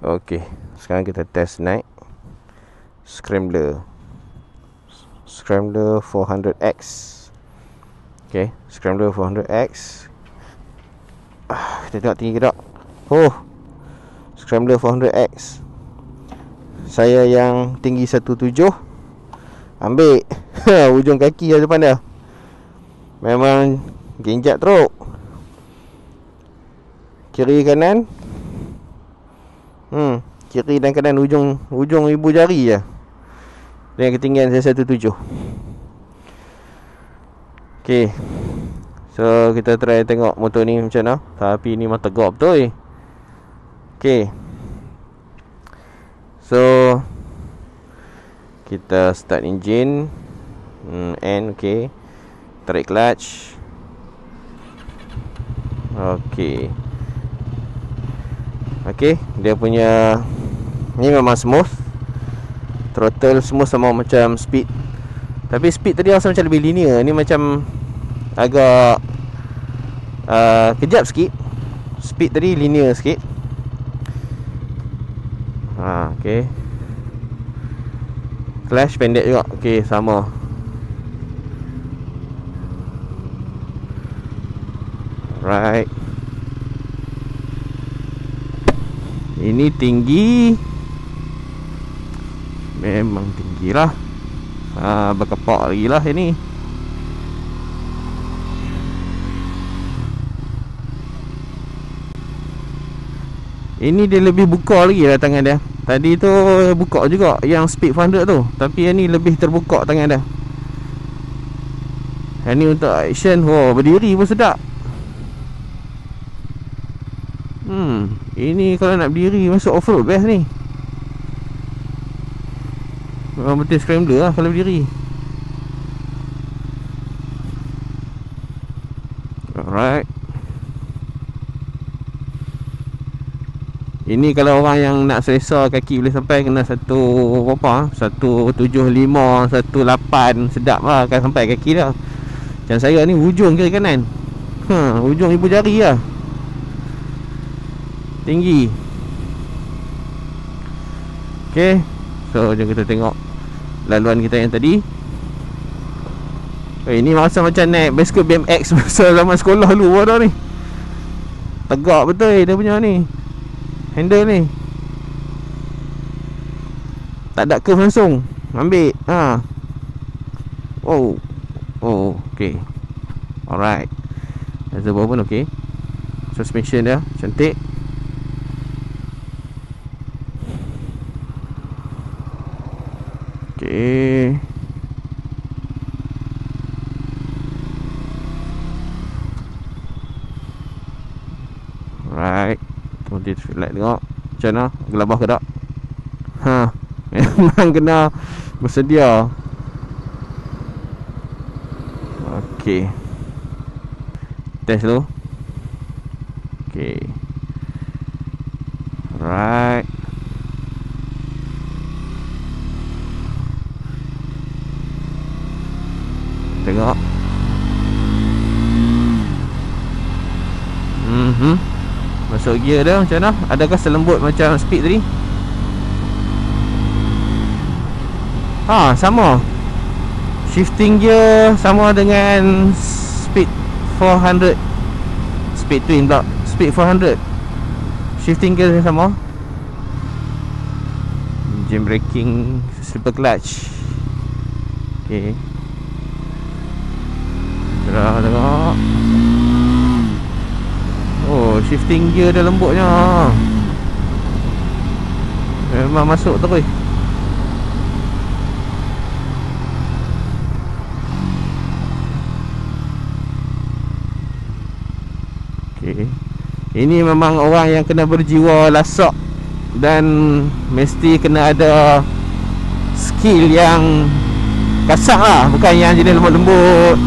Okey, sekarang kita test naik Scrambler 400X. Okey, Scrambler 400X. Kita tengok tinggi ke tak. Scrambler 400X. Saya yang tinggi 17, ambil ujung kaki ada depan dah. Memang genjat teruk. Kiri kanan, kiri dan kanan ujung ibu jari je. Dengan ketinggian saya 17. Okay, so kita try tengok motor ni macam mana. Tapi ni memang tegak betul. Okay, so kita start engine, okay, tarik clutch. Okay, dia punya ni memang smooth. Throttle semua sama macam speed. Tapi speed tadi rasa macam lebih linear. Ni macam agak kejap sikit. Speed tadi linear sikit. Okay, clutch pendek juga. Okay, sama. Right. Ini tinggi, memang tinggi lah. Berkepak lagi lah ini. Ini dia lebih buka lagi lah tangan dia. Tadi tu buka juga yang speed 400 tu, tapi yang ni lebih terbuka tangan dia. Yang ni untuk action. Berdiri pun sedap. Ini kalau nak berdiri masuk off-road best ni. Memang betul Scrambler lah kalau berdiri. Alright. Ini kalau orang yang nak selesa kaki boleh sampai kena 175, 18 sedap lah akan sampai kaki dah. Macam saya ni ujung kiri kanan, ujung ibu jari lah, tinggi. Okay, so jom kita tengok laluan kita yang tadi. Ini masa macam naik basikal BMX masa zaman sekolah dulu dah ni. Tegak betul dia punya ni handle ni. Tak ada curve langsung. Ambil. Okay. Alright. Reservoir pun okay. Suspension dia cantik. Okay. Alright. Kemudian light tengok macam mana, gelabah ke tak. Memang kena bersedia. Okay, test dulu. Okay, alright. Tengok. Masuk gear dia macam mana? Adakah selembut macam speed tadi? Sama. Shifting gear sama dengan speed 400. Speed twin pula, speed 400. Shifting gear sama. Engine braking, slipper clutch. Okay, tengok. Shifting gear dia lembutnya. Memang masuk terus. Okay, ini memang orang yang kena berjiwa lasak dan mesti kena ada skill yang kasar lah. Bukan yang jenis lembut-lembut,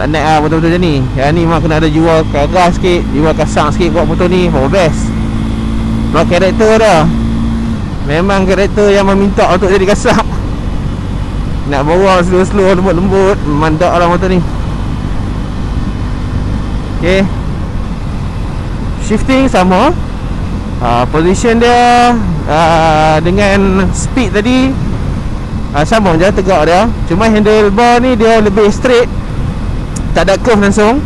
tak naik lah betul-betul macam ni. Yang ni memang kena ada jiwa keras sikit, jiwa kasar sikit buat motor ni. Best. Kalau karakter dah, memang karakter yang meminta untuk jadi kasar. Nak bawa slow-slow, lembut-lembut, memang tak lah motor ni. Okay, shifting sama. Position dia dengan speed tadi sama je, tegak dia. Cuma handlebar ni dia lebih straight, tak ada curve langsung,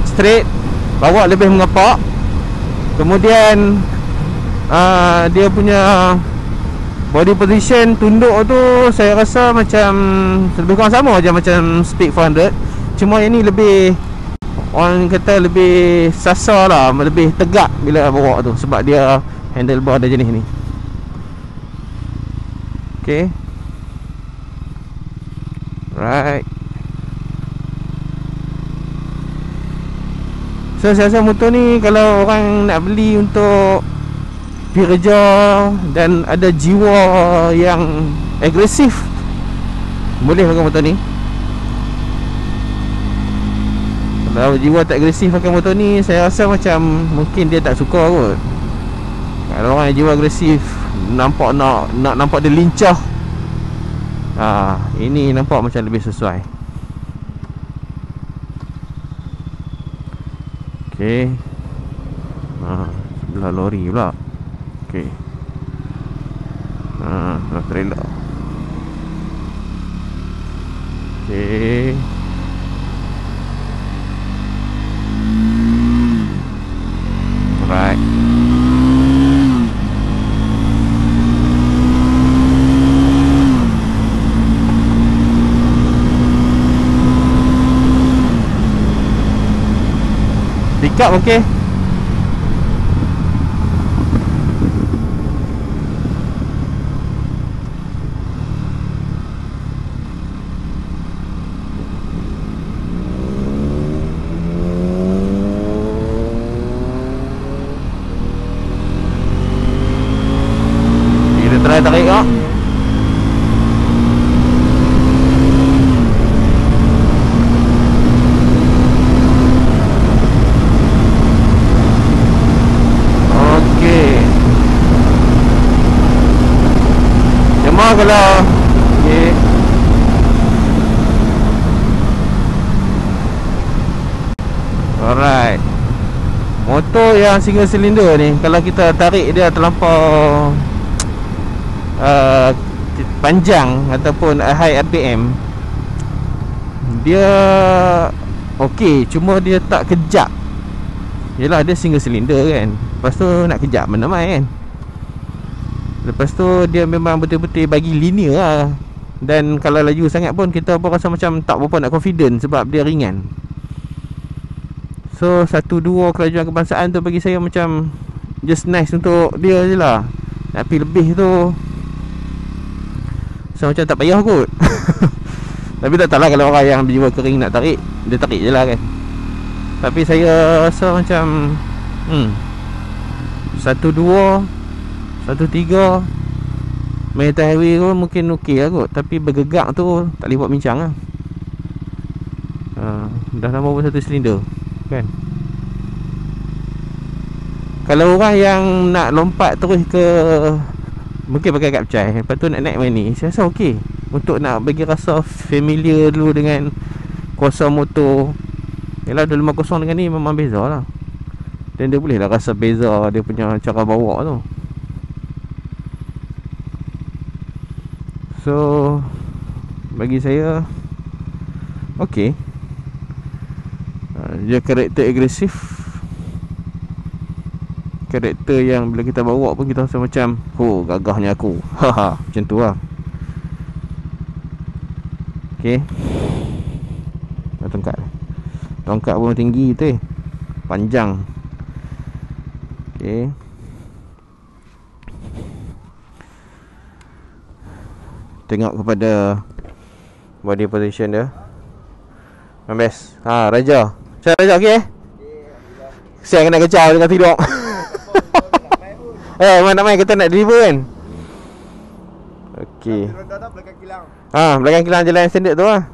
straight, bawa lebih mengepak. Kemudian dia punya body position tunduk tu saya rasa macam lebih kurang sama je macam Speed 400. Cuma yang ni lebih, orang kata lebih sasar lah, lebih tegak bila bawa tu, sebab dia handlebar dia jenis ni. Okay, right. So saya rasa motor ni kalau orang nak beli untuk pergi kerja dan ada jiwa yang agresif, boleh pakai motor ni. Kalau jiwa tak agresif pakai motor ni, saya rasa macam mungkin dia tak suka kot. Kalau orang yang jiwa agresif, nampak nak nampak dia lincah, ini nampak macam lebih sesuai. Okay, sebelah lori pula. Okay, sebelah trailer. Okay, right. Pick up okey. Kita try tarik ah. Kalau okay. Alright. Motor yang single cylinder ni, kalau kita tarik dia terlampau panjang ataupun high RPM, dia okey, cuma dia tak kejap. Yelah, dia single cylinder kan, lepas tu nak kejap mana main kan. Lepas tu dia memang betul-betul bagi linear lah. Dan kalau laju sangat pun kita pun rasa macam tak berapa nak confident, sebab dia ringan. So 1-2 kelajuan kebangsaan tu bagi saya macam just nice untuk dia je lah. Nak pergi lebih tu so macam tak payah kot. Tapi tak tahulah kalau orang yang berjiwa kering nak tarik, dia tarik je lah kan. Tapi saya rasa macam 1-2 1-3 main atas highway tu mungkin okey lah kot. Tapi bergegak tu tak boleh buat bincang lah. Dah nama pun 1 silinder kan. Kalau orang yang nak lompat terus ke, mungkin pakai kapcai, lepas tu nak naik main ni, saya rasa okey. Untuk nak bagi rasa familiar dulu dengan kuasa motor. Yalah, 250 dengan ni memang beza lah. Dan dia boleh lah rasa beza dia punya cara bawa tu. So bagi saya okey. Dia karakter agresif, karakter yang bila kita bawa pun kita rasa macam, oh gagahnya aku. Haha, macam tu lah. Okey. Tongkat pun tinggi tu, panjang. Okey. Tengok kepada body position dia. Membes. Raja. Saya Raja okey? Saya kena kecau dengan tidur. Mana nak main, kita nak deliver kan? Okey. Belakang kilang. Belakang kilang jalan standard tu lah.